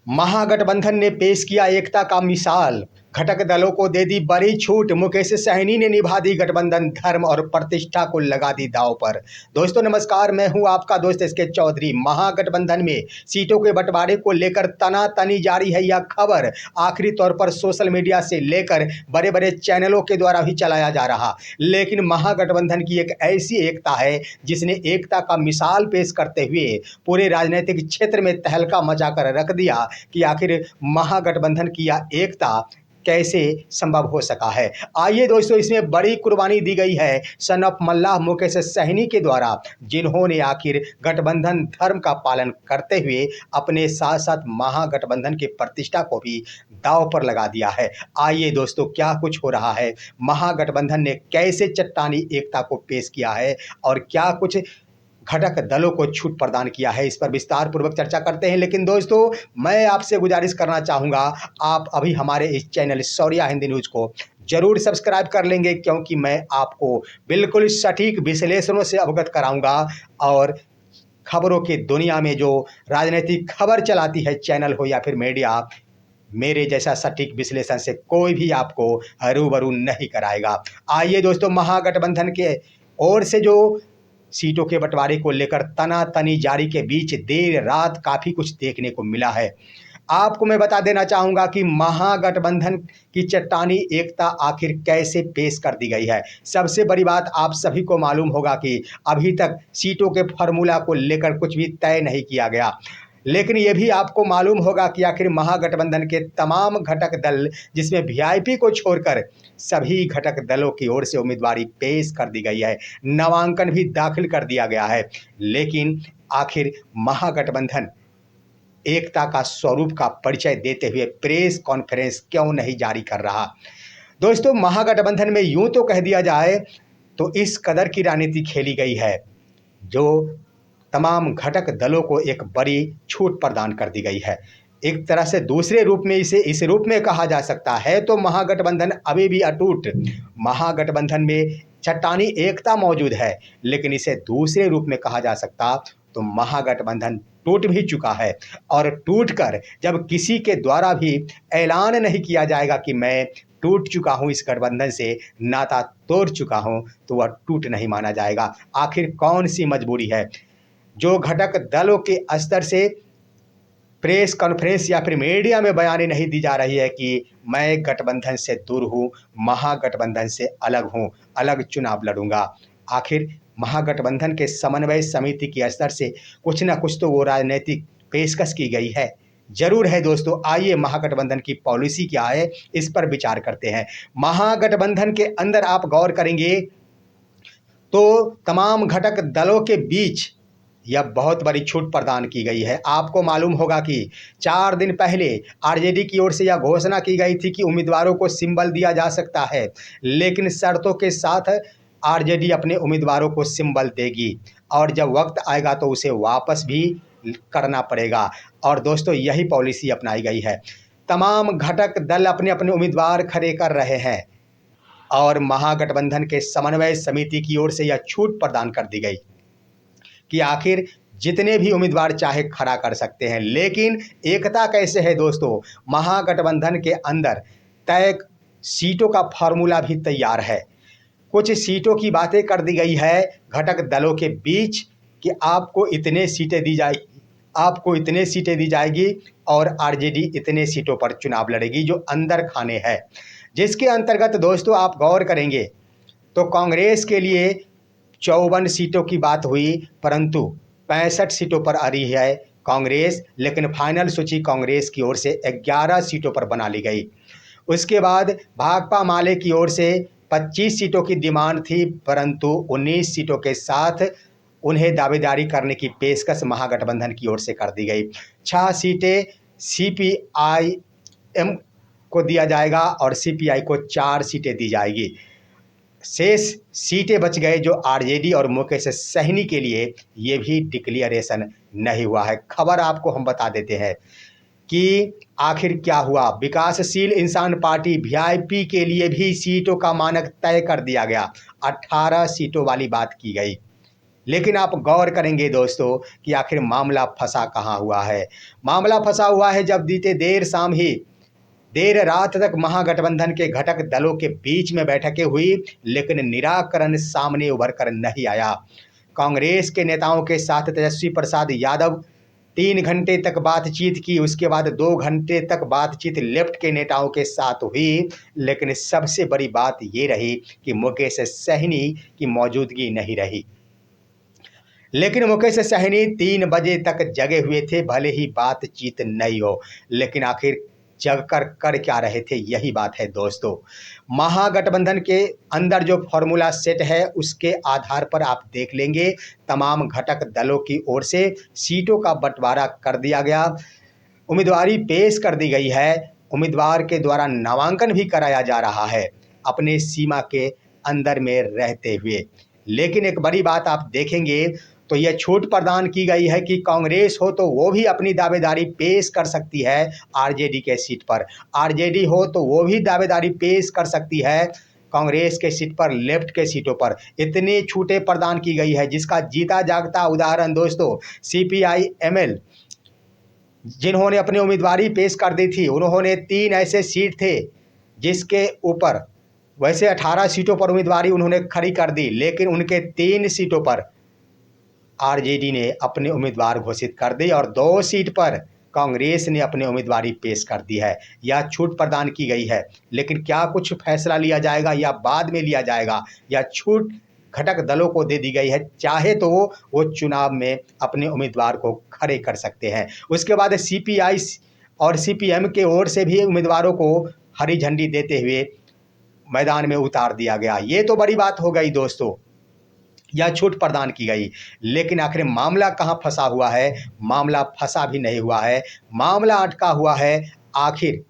महागठबंधन ने पेश किया एकता का मिसाल, घटक दलों को दे दी बड़ी छूट। मुकेश सहनी ने निभा दी गठबंधन, धर्म और प्रतिष्ठा को लगा दी दांव पर। दोस्तों नमस्कार, मैं हूं आपका दोस्त एसके चौधरी। महागठबंधन में सीटों के बंटवारे को लेकर तनातनी जारी है। यह खबर आखिरी तौर पर सोशल मीडिया से लेकर बड़े बड़े चैनलों के द्वारा भी चलाया जा रहा, लेकिन महागठबंधन की एक ऐसी एकता है जिसने एकता का मिसाल पेश करते हुए पूरे राजनीतिक क्षेत्र में तहलका मचाकर रख दिया कि आखिर महागठबंधन की यह एकता कैसे संभव हो सका है। आइए दोस्तों, इसमें बड़ी कुर्बानी दी गई है सन ऑफ मल्लाह मुकेश सहनी के द्वारा, जिन्होंने आखिर गठबंधन धर्म का पालन करते हुए अपने साथ साथ महागठबंधन की प्रतिष्ठा को भी दांव पर लगा दिया है। आइए दोस्तों, क्या कुछ हो रहा है, महागठबंधन ने कैसे चट्टानी एकता को पेश किया है और क्या कुछ घटक दलों को छूट प्रदान किया है, इस पर विस्तार पूर्वक चर्चा करते हैं। लेकिन दोस्तों, मैं आपसे गुजारिश करना चाहूँगा, आप अभी हमारे इस चैनल शौर्या हिंदी न्यूज़ को जरूर सब्सक्राइब कर लेंगे, क्योंकि मैं आपको बिल्कुल सटीक विश्लेषणों से अवगत कराऊंगा और खबरों की दुनिया में जो राजनीतिक खबर चलाती है चैनल हो या फिर मीडिया, मेरे जैसा सटीक विश्लेषण से कोई भी आपको रूबरू नहीं कराएगा। आइए दोस्तों, महागठबंधन के ओर से जो सीटों के बंटवारे को लेकर तनातनी जारी के बीच देर रात काफ़ी कुछ देखने को मिला है। आपको मैं बता देना चाहूँगा कि महागठबंधन की चट्टानी एकता आखिर कैसे पेश कर दी गई है। सबसे बड़ी बात, आप सभी को मालूम होगा कि अभी तक सीटों के फार्मूला को लेकर कुछ भी तय नहीं किया गया, लेकिन ये भी आपको मालूम होगा कि आखिर महागठबंधन के तमाम घटक दल, जिसमें वीआईपी को छोड़कर सभी घटक दलों की ओर से उम्मीदवारी पेश कर दी गई है, नामांकन भी दाखिल कर दिया गया है। लेकिन आखिर महागठबंधन एकता का स्वरूप का परिचय देते हुए प्रेस कॉन्फ्रेंस क्यों नहीं जारी कर रहा? दोस्तों, महागठबंधन में यूं तो कह दिया जाए तो इस कदर की राजनीति खेली गई है, जो तमाम घटक दलों को एक बड़ी छूट प्रदान कर दी गई है। एक तरह से दूसरे रूप में इसे इस रूप में कहा जा सकता है तो महागठबंधन अभी भी अटूट, महागठबंधन में चट्टानी एकता मौजूद है, लेकिन इसे दूसरे रूप में कहा जा सकता तो महागठबंधन टूट भी चुका है। और टूटकर जब किसी के द्वारा भी ऐलान नहीं किया जाएगा कि मैं टूट चुका हूँ, इस गठबंधन से नाता तोड़ चुका हूँ, तो वह टूट नहीं माना जाएगा। आखिर कौन सी मजबूरी है जो घटक दलों के स्तर से प्रेस कॉन्फ्रेंस या फिर मीडिया में बयानी नहीं दी जा रही है कि मैं गठबंधन से दूर हूँ, महागठबंधन से अलग हूँ, अलग चुनाव लड़ूंगा। आखिर महागठबंधन के समन्वय समिति के स्तर से कुछ ना कुछ तो वो राजनीतिक पेशकश की गई है, जरूर है दोस्तों। आइए, महागठबंधन की पॉलिसी क्या है, इस पर विचार करते हैं। महागठबंधन के अंदर आप गौर करेंगे तो तमाम घटक दलों के बीच यह बहुत बड़ी छूट प्रदान की गई है। आपको मालूम होगा कि 4 दिन पहले आरजेडी की ओर से यह घोषणा की गई थी कि उम्मीदवारों को सिंबल दिया जा सकता है, लेकिन शर्तों के साथ आरजेडी अपने उम्मीदवारों को सिंबल देगी और जब वक्त आएगा तो उसे वापस भी करना पड़ेगा। और दोस्तों, यही पॉलिसी अपनाई गई है। तमाम घटक दल अपने अपने उम्मीदवार खड़े कर रहे हैं और महागठबंधन के समन्वय समिति की ओर से यह छूट प्रदान कर दी गई कि आखिर जितने भी उम्मीदवार चाहे खड़ा कर सकते हैं। लेकिन एकता कैसे है दोस्तों? महागठबंधन के अंदर तय सीटों का फार्मूला भी तैयार है। कुछ सीटों की बातें कर दी गई है घटक दलों के बीच कि आपको इतने सीटें दी जाएगी, आपको इतने सीटें दी जाएगी और आरजेडी इतने सीटों पर चुनाव लड़ेगी, जो अंदर खाने हैं। जिसके अंतर्गत दोस्तों आप गौर करेंगे तो कांग्रेस के लिए 54 सीटों की बात हुई, परंतु 65 सीटों पर आ रही है कांग्रेस, लेकिन फाइनल सूची कांग्रेस की ओर से 11 सीटों पर बना ली गई। उसके बाद भाकपा माले की ओर से 25 सीटों की डिमांड थी, परंतु 19 सीटों के साथ उन्हें दावेदारी करने की पेशकश महागठबंधन की ओर से कर दी गई। 6 सीटें सीपीआईएम को दिया जाएगा और सीपीआई को 4 सीटें दी जाएगी। शेष सीटें बच गए जो आरजेडी और मुकेश सहनी के लिए, ये भी डिक्लेरेशन नहीं हुआ है। खबर आपको हम बता देते हैं कि आखिर क्या हुआ। विकासशील इंसान पार्टी वीआईपी के लिए भी सीटों का मानक तय कर दिया गया, 18 सीटों वाली बात की गई। लेकिन आप गौर करेंगे दोस्तों कि आखिर मामला फंसा कहाँ हुआ है। मामला फंसा हुआ है जब बीते देर रात तक महागठबंधन के घटक दलों के बीच में बैठकें हुई, लेकिन निराकरण सामने उभर कर नहीं आया। कांग्रेस के नेताओं के साथ तेजस्वी प्रसाद यादव 3 घंटे तक बातचीत की, उसके बाद 2 घंटे तक बातचीत लेफ्ट के नेताओं के साथ हुई, लेकिन सबसे बड़ी बात ये रही कि मुकेश सहनी की मौजूदगी नहीं रही। लेकिन मुकेश सहनी 3 बजे तक जगे हुए थे, भले ही बातचीत नहीं हो, लेकिन आखिर जग कर क्या रहे थे, यही बात है दोस्तों। महागठबंधन के अंदर जो फॉर्मूला सेट है उसके आधार पर आप देख लेंगे, तमाम घटक दलों की ओर से सीटों का बंटवारा कर दिया गया, उम्मीदवारी पेश कर दी गई है, उम्मीदवार के द्वारा नामांकन भी कराया जा रहा है अपने सीमा के अंदर में रहते हुए। लेकिन एक बड़ी बात आप देखेंगे तो यह छूट प्रदान की गई है कि कांग्रेस हो तो वो भी अपनी दावेदारी पेश कर सकती है आरजेडी के सीट पर, आरजेडी हो तो वो भी दावेदारी पेश कर सकती है कांग्रेस के सीट पर, लेफ्ट के सीटों पर। इतनी छूटें प्रदान की गई है जिसका जीता जागता उदाहरण दोस्तों सीपीआई एमएल जिन्होंने अपनी उम्मीदवारी पेश कर दी थी, उन्होंने 3 ऐसे सीट थे जिसके ऊपर वैसे 18 सीटों पर उम्मीदवारी उन्होंने खड़ी कर दी, लेकिन उनके 3 सीटों पर आरजेडी ने अपने उम्मीदवार घोषित कर दी और 2 सीट पर कांग्रेस ने अपनी उम्मीदवारी पेश कर दी है। यह छूट प्रदान की गई है, लेकिन क्या कुछ फैसला लिया जाएगा या बाद में लिया जाएगा, या छूट घटक दलों को दे दी गई है, चाहे तो वो चुनाव में अपने उम्मीदवार को खड़े कर सकते हैं। उसके बाद सीपीआई और सीपीएम के ओर से भी उम्मीदवारों को हरी झंडी देते हुए मैदान में उतार दिया गया। ये तो बड़ी बात हो गई दोस्तों, यह छूट प्रदान की गई, लेकिन आखिर मामला कहाँ फंसा हुआ है? मामला फंसा भी नहीं हुआ है, मामला अटका हुआ है। आखिर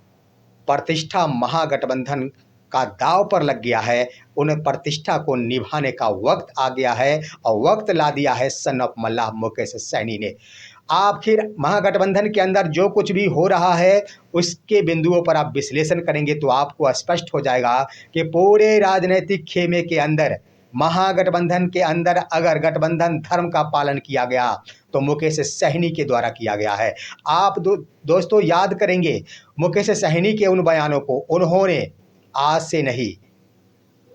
प्रतिष्ठा महागठबंधन का दांव पर लग गया है, उन प्रतिष्ठा को निभाने का वक्त आ गया है और वक्त ला दिया है सन ऑफ मल्लाह मुकेश सहनी ने। आखिर महागठबंधन के अंदर जो कुछ भी हो रहा है उसके बिंदुओं पर आप विश्लेषण करेंगे तो आपको स्पष्ट हो जाएगा कि पूरे राजनीतिक खेमे के अंदर, महागठबंधन के अंदर अगर गठबंधन धर्म का पालन किया गया तो मुकेश सहनी के द्वारा किया गया है। आप दोस्तों याद करेंगे मुकेश सहनी के उन बयानों को, उन्होंने आज से नहीं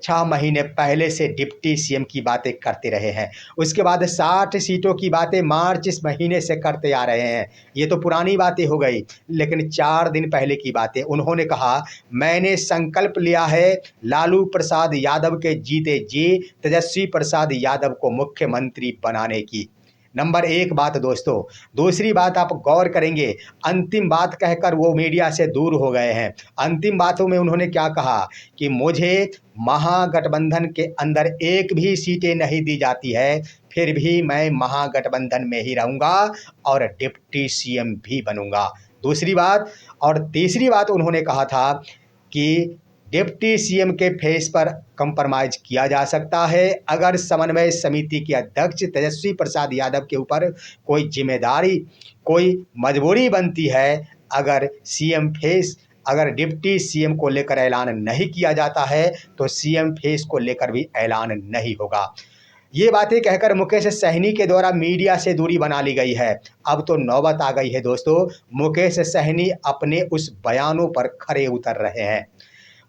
6 महीने पहले से डिप्टी सीएम की बातें करते रहे हैं। उसके बाद 60 सीटों की बातें मार्च इस महीने से करते आ रहे हैं। ये तो पुरानी बातें हो गई, लेकिन 4 दिन पहले की बातें उन्होंने कहा, मैंने संकल्प लिया है लालू प्रसाद यादव के जीते जी तेजस्वी प्रसाद यादव को मुख्यमंत्री बनाने की। नंबर 1 बात दोस्तों। दूसरी बात आप गौर करेंगे, अंतिम बात कहकर वो मीडिया से दूर हो गए हैं। अंतिम बातों में उन्होंने क्या कहा कि मुझे महागठबंधन के अंदर एक भी सीटें नहीं दी जाती है, फिर भी मैं महागठबंधन में ही रहूँगा और डिप्टी सीएम भी बनूँगा। दूसरी बात और तीसरी बात उन्होंने कहा था कि डिप्टी सीएम के फेस पर कंप्रोमाइज किया जा सकता है अगर समन्वय समिति के अध्यक्ष तेजस्वी प्रसाद यादव के ऊपर कोई जिम्मेदारी, कोई मजबूरी बनती है, अगर डिप्टी सीएम को लेकर ऐलान नहीं किया जाता है तो सीएम फेस को लेकर भी ऐलान नहीं होगा। ये बातें कहकर मुकेश सहनी के द्वारा मीडिया से दूरी बना ली गई है। अब तो नौबत आ गई है दोस्तों, मुकेश सहनी अपने उस बयानों पर खरे उतर रहे हैं।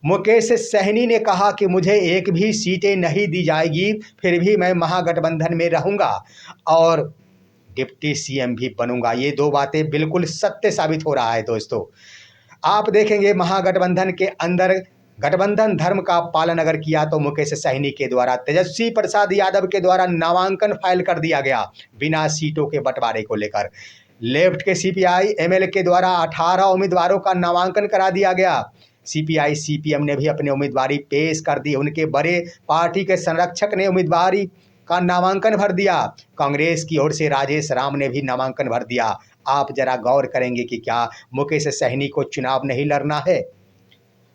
मुकेश सहनी ने कहा कि मुझे एक भी सीटें नहीं दी जाएगी, फिर भी मैं महागठबंधन में रहूंगा और डिप्टी सीएम भी बनूंगा। ये 2 बातें बिल्कुल सत्य साबित हो रहा है दोस्तों। आप देखेंगे महागठबंधन के अंदर गठबंधन धर्म का पालन अगर किया तो मुकेश सहनी के द्वारा तेजस्वी प्रसाद यादव के द्वारा नामांकन फाइल कर दिया गया बिना सीटों के बंटवारे को लेकर। लेफ्ट के सीपीआई एमएल के द्वारा 18 उम्मीदवारों का नामांकन करा दिया गया। सीपीआई सीपीएम ने भी अपनी उम्मीदवारी पेश कर दी, उनके बड़े पार्टी के संरक्षक ने उम्मीदवारी का नामांकन भर दिया। कांग्रेस की ओर से राजेश राम ने भी नामांकन भर दिया। आप जरा गौर करेंगे कि क्या मुकेश सहनी को चुनाव नहीं लड़ना है?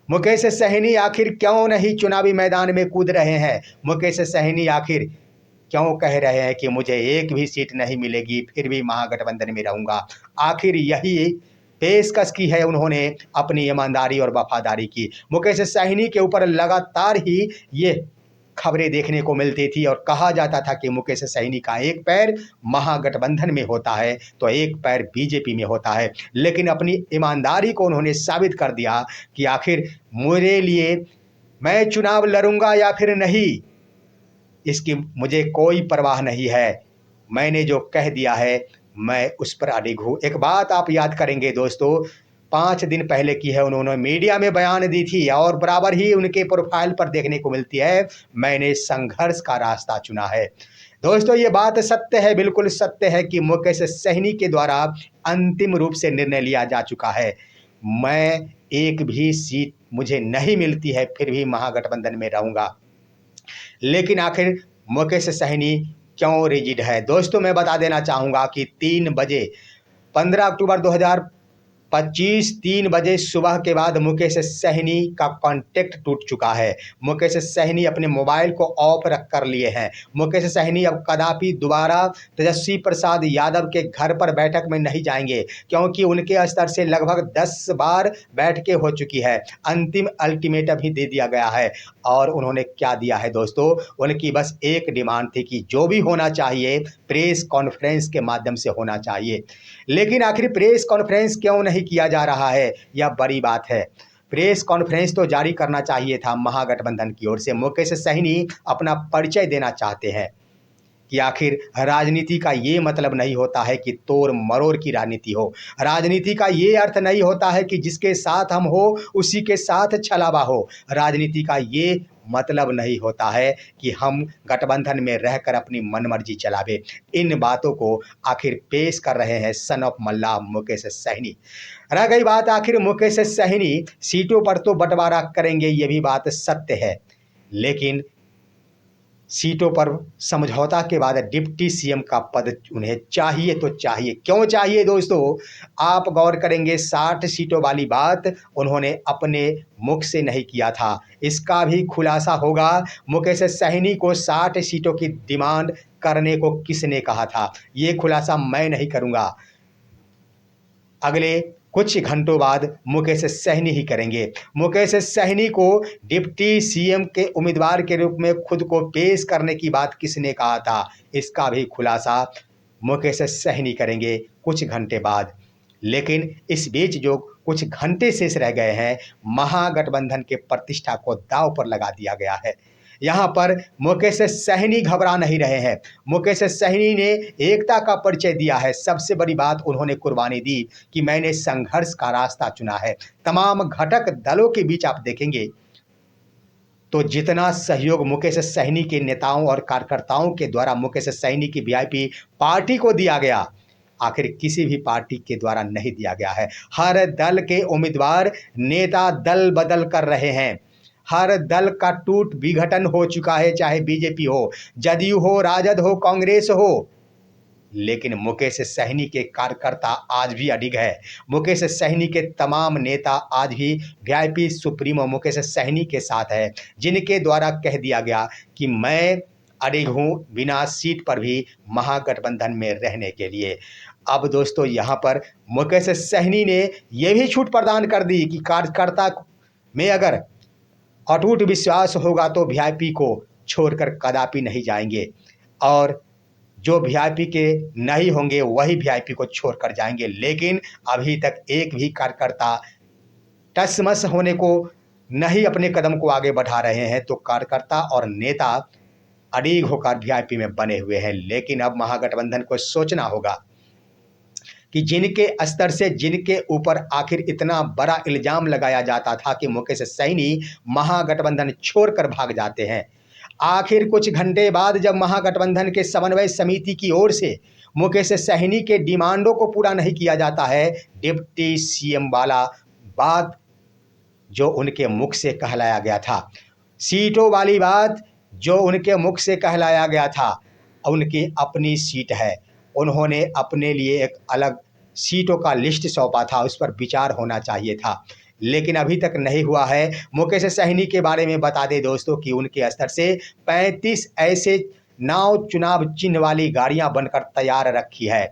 मुकेश सहनी आखिर क्यों नहीं चुनावी मैदान में कूद रहे हैं? मुकेश सहनी आखिर क्यों कह रहे हैं कि मुझे एक भी सीट नहीं मिलेगी, फिर भी महागठबंधन में रहूंगा? आखिर यही पेशकश की है उन्होंने अपनी ईमानदारी और वफादारी की। मुकेश सहनी के ऊपर लगातार ही ये खबरें देखने को मिलती थी और कहा जाता था कि मुकेश सहनी का एक पैर महागठबंधन में होता है तो एक पैर बीजेपी में होता है। लेकिन अपनी ईमानदारी को उन्होंने साबित कर दिया कि आखिर मेरे लिए मैं चुनाव लड़ूंगा या फिर नहीं, इसकी मुझे कोई परवाह नहीं है। मैंने जो कह दिया है मैं उस पर अडिग हूँ। एक बात आप याद करेंगे दोस्तों, 5 दिन पहले की है, उन्होंने मीडिया में बयान दी थी और बराबर ही उनके प्रोफाइल पर देखने को मिलती है, मैंने संघर्ष का रास्ता चुना है। दोस्तों ये बात सत्य है, बिल्कुल सत्य है कि मुकेश सहनी के द्वारा अंतिम रूप से निर्णय लिया जा चुका है। मैं एक भी सीट मुझे नहीं मिलती है फिर भी महागठबंधन में रहूंगा। लेकिन आखिर मुकेश सहनी क्यों रिजिड है? दोस्तों मैं बता देना चाहूँगा कि 3 बजे 15 अक्टूबर 2025 3 बजे सुबह के बाद मुकेश सहनी का कॉन्टेक्ट टूट चुका है। मुकेश सहनी अपने मोबाइल को ऑफ रख कर लिए हैं। मुकेश सहनी अब कदापि दोबारा तेजस्वी प्रसाद यादव के घर पर बैठक में नहीं जाएंगे, क्योंकि उनके स्तर से लगभग 10 बार बैठकें हो चुकी है। अंतिम अल्टीमेटम ही दे दिया गया है और उन्होंने क्या दिया है दोस्तों, उनकी बस एक डिमांड थी कि जो भी होना चाहिए प्रेस कॉन्फ्रेंस के माध्यम से होना चाहिए। लेकिन आखिर प्रेस कॉन्फ्रेंस क्यों नहीं किया जा रहा है, यह बड़ी बात है। प्रेस कॉन्फ्रेंस तो जारी करना चाहिए था महागठबंधन की ओर से। मुकेश सहनी अपना परिचय देना चाहते हैं कि आखिर राजनीति का ये मतलब नहीं होता है कि तोड़ मरोड़ की राजनीति हो। राजनीति का ये अर्थ नहीं होता है कि जिसके साथ हम हो उसी के साथ छलावा हो। राजनीति का ये मतलब नहीं होता है कि हम गठबंधन में रहकर अपनी मनमर्जी चलावे। इन बातों को आखिर पेश कर रहे हैं सन ऑफ मल्लाह मुकेश सहनी। रह गई बात आखिर मुकेश सहनी सीटों पर तो बंटवारा करेंगे, ये भी बात सत्य है, लेकिन सीटों पर समझौता के बाद डिप्टी सीएम का पद उन्हें चाहिए तो चाहिए। क्यों चाहिए दोस्तों, आप गौर करेंगे 60 सीटों वाली बात उन्होंने अपने मुख से नहीं किया था। इसका भी खुलासा होगा मुकेश सहनी को 60 सीटों की डिमांड करने को किसने कहा था, ये खुलासा मैं नहीं करूंगा। अगले कुछ घंटों बाद मुकेश सहनी ही करेंगे। मुकेश सहनी को डिप्टी सीएम के उम्मीदवार के रूप में खुद को पेश करने की बात किसने कहा था, इसका भी खुलासा मुकेश सहनी करेंगे कुछ घंटे बाद। लेकिन इस बीच जो कुछ घंटे शेष रह गए हैं, महागठबंधन के प्रतिष्ठा को दांव पर लगा दिया गया है। यहाँ पर मुकेश सहनी घबरा नहीं रहे हैं। मुकेश सहनी ने एकता का परिचय दिया है। सबसे बड़ी बात उन्होंने कुर्बानी दी कि मैंने संघर्ष का रास्ता चुना है। तमाम घटक दलों के बीच आप देखेंगे तो जितना सहयोग मुकेश सहनी के नेताओं और कार्यकर्ताओं के द्वारा मुकेश सहनी की वीआईपी पार्टी को दिया गया, आखिर किसी भी पार्टी के द्वारा नहीं दिया गया है। हर दल के उम्मीदवार नेता दल बदल कर रहे हैं। हर दल का टूट विघटन हो चुका है, चाहे बीजेपी हो, जदयू हो, राजद हो, कांग्रेस हो। लेकिन मुकेश सहनी के कार्यकर्ता आज भी अडिग है। मुकेश सहनी के तमाम नेता आज भी वीआईपी सुप्रीमो मुकेश सहनी के साथ है, जिनके द्वारा कह दिया गया कि मैं अडिग हूँ बिना सीट पर भी महागठबंधन में रहने के लिए। अब दोस्तों यहाँ पर मुकेश सहनी ने यह भी छूट प्रदान कर दी कि कार्यकर्ता में अगर अटूट विश्वास होगा तो वीआईपी को छोड़कर कदापि नहीं जाएंगे, और जो वीआईपी के नहीं होंगे वही वीआईपी को छोड़कर जाएंगे। लेकिन अभी तक एक भी कार्यकर्ता टसमस होने को नहीं अपने कदम को आगे बढ़ा रहे हैं, तो कार्यकर्ता और नेता अड़ीग होकर वीआईपी में बने हुए हैं। लेकिन अब महागठबंधन को सोचना होगा कि जिनके स्तर से जिनके ऊपर आखिर इतना बड़ा इल्जाम लगाया जाता था कि मुकेश सहनी महागठबंधन छोड़कर भाग जाते हैं, आखिर कुछ घंटे बाद जब महागठबंधन के समन्वय समिति की ओर से मुकेश सहनी के डिमांडों को पूरा नहीं किया जाता है, डिप्टी सीएम वाला बात जो उनके मुख से कहलाया गया था, सीटों वाली बात जो उनके मुख से कहलाया गया था, उनकी अपनी सीट है, उन्होंने अपने लिए एक अलग सीटों का लिस्ट सौंपा था, उस पर विचार होना चाहिए था, लेकिन अभी तक नहीं हुआ है। मुकेश सहनी के बारे में बता दें दोस्तों कि उनके स्तर से 35 ऐसे नाव चुनाव चिन्ह वाली गाड़ियां बनकर तैयार रखी है,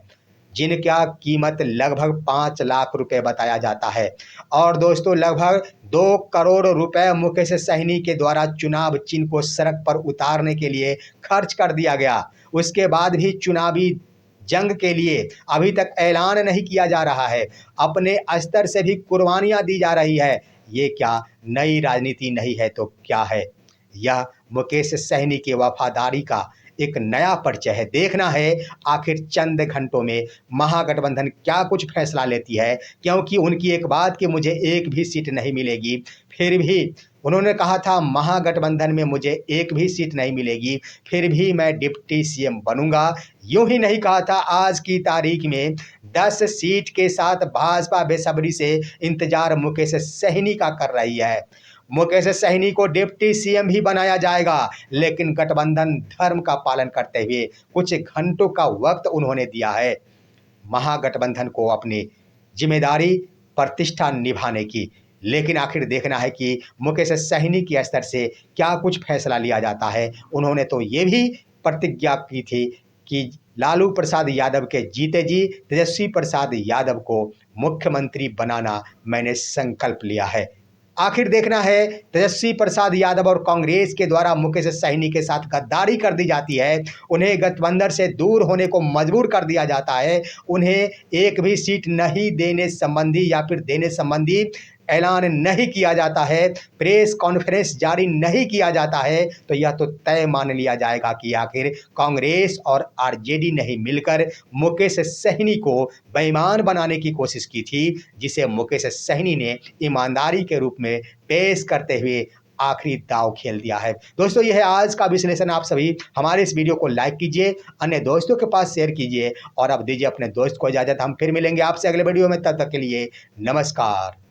जिनका कीमत लगभग 5 लाख रुपए बताया जाता है। और दोस्तों लगभग 2 करोड़ रुपए मुकेश सहनी के द्वारा चुनाव चिन्ह को सड़क पर उतारने के लिए खर्च कर दिया गया। उसके बाद भी चुनावी जंग के लिए अभी तक ऐलान नहीं किया जा रहा है। अपने स्तर से भी कुर्बानियां दी जा रही है। ये क्या नई राजनीति नहीं है तो क्या है? यह मुकेश सहनी की वफादारी का एक नया परिचय है। देखना है आखिर चंद घंटों में महागठबंधन क्या कुछ फैसला लेती है, क्योंकि उनकी एक बात कि मुझे एक भी सीट नहीं मिलेगी, फिर भी उन्होंने कहा था महागठबंधन में मुझे एक भी सीट नहीं मिलेगी, फिर भी मैं डिप्टी सीएम बनूंगा। यूं ही नहीं कहा था, आज की तारीख में 10 सीट के साथ भाजपा बेसब्री से इंतजार मुकेश सहनी का कर रही है। मुकेश सहनी को डिप्टी सीएम भी बनाया जाएगा, लेकिन गठबंधन धर्म का पालन करते हुए कुछ घंटों का वक्त उन्होंने दिया है महागठबंधन को अपनी जिम्मेदारी प्रतिष्ठा निभाने की। लेकिन आखिर देखना है कि मुकेश सहनी के स्तर से क्या कुछ फैसला लिया जाता है। उन्होंने तो ये भी प्रतिज्ञा की थी कि लालू प्रसाद यादव के जीते जी तेजस्वी प्रसाद यादव को मुख्यमंत्री बनाना मैंने संकल्प लिया है। आखिर देखना है तेजस्वी प्रसाद यादव और कांग्रेस के द्वारा मुकेश सहनी के साथ गद्दारी कर दी जाती है, उन्हें गठबंधन से दूर होने को मजबूर कर दिया जाता है, उन्हें एक भी सीट नहीं देने संबंधी या फिर देने संबंधी ऐलान नहीं किया जाता है, प्रेस कॉन्फ्रेंस जारी नहीं किया जाता है, तो यह तो तय मान लिया जाएगा कि आखिर कांग्रेस और आरजेडी ने ही मिलकर मुकेश सहनी को बेईमान बनाने की कोशिश की थी, जिसे मुकेश सहनी ने ईमानदारी के रूप में पेश करते हुए आखिरी दांव खेल दिया है। दोस्तों यह है आज का विश्लेषण। आप सभी हमारे इस वीडियो को लाइक कीजिए, अन्य दोस्तों के पास शेयर कीजिए और अब दीजिए अपने दोस्त को इजाजत। हम फिर मिलेंगे आपसे अगले वीडियो में, तब तक के लिए नमस्कार।